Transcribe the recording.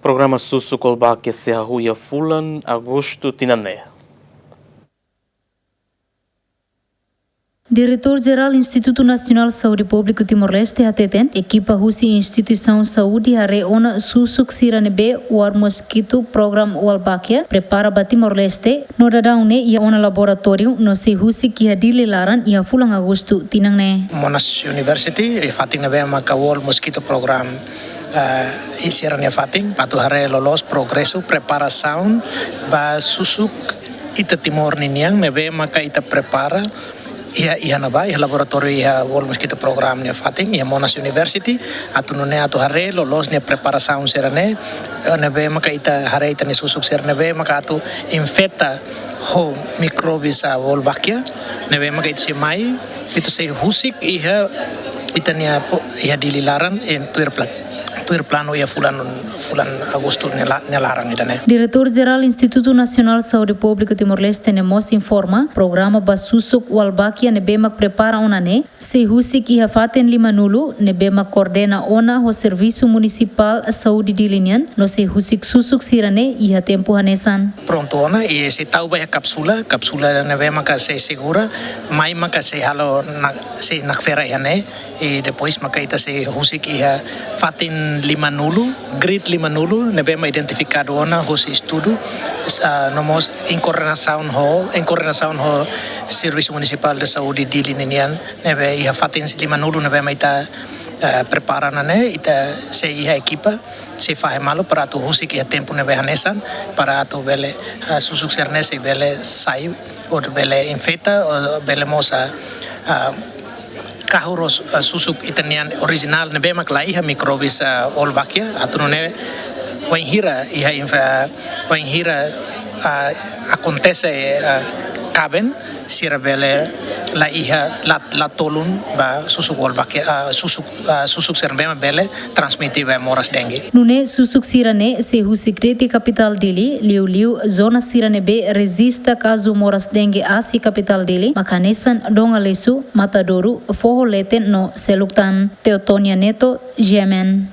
Programa Susu Kolbáquia se arruia Fulan, Agosto, Tinané. Diretor-Geral Instituto Nacional de Saúde Pública Timor-Leste, ATTEN, equipa Husi Instituição Saúde Hare Ona Susuk Siranebe War Mosquito Program Walbakia prepara ba Timor-Leste no dadaune ia ona laboratório no se Husi ki hadili laran ia Fulan Agosto tinangne. Monash University fating nebe maka War Mosquito Program isiran ya fating patu hare lolos progreso preparação ba susuk ita Timor niniang nebe maka ita prepara ia naba ia laboratório ia World Mosquito Program ne fating ia Monash University atu nune atu hare lolos ne preparação serane nebe maka ita hare ita ne susuk ser nebe maka atu infecta ho microbes a Wolbachia nebe maka ita se mai ita se husik ia ita nia ia dililaran en tuir plano ia Fulan Agosto nelarang ita ne. Diretor-Geral Instituto Nacional de Saúde Pública Timor-Leste Nemos informa programa Basusuk Walbakia nebemak prepara onane se husik iha faten lima nulu nebemak coordena ona ho Serviço Municipal Saúde de Linian no se husik susuk sirane iha tempo hanesan. Pronto ona e se tau ba capsula nebemak se segura mai maka se halo se nakfera iane e depois maka ita se husik iha faten lima nulu grid lima nulu nebema identificado ona hos estudo nomos em coordenação ho Serviço Municipal de Saúde de Linian nebe iha fatin lima nulu nebema ita prepara nane ita se iha equipa se faz malo para tu husik iha tempo nebe hanesan para tu bele susuk sernese bele sai ou bele infecta ou bele mosa kahuros susuk itanian original nebe makla iha microbes Wolbachia atunone wainhira acontece caben sirabele la iha la tolun ba susuk Wolbachia susuk serbema bele transmitive moras dengue nune susuk sirane se husikreti capital dili liu zona sirane be resista caso moras dengue asi capital dili makanesan dongalesu matadoru foho leten no seluktan Teotonia Neto Yemen.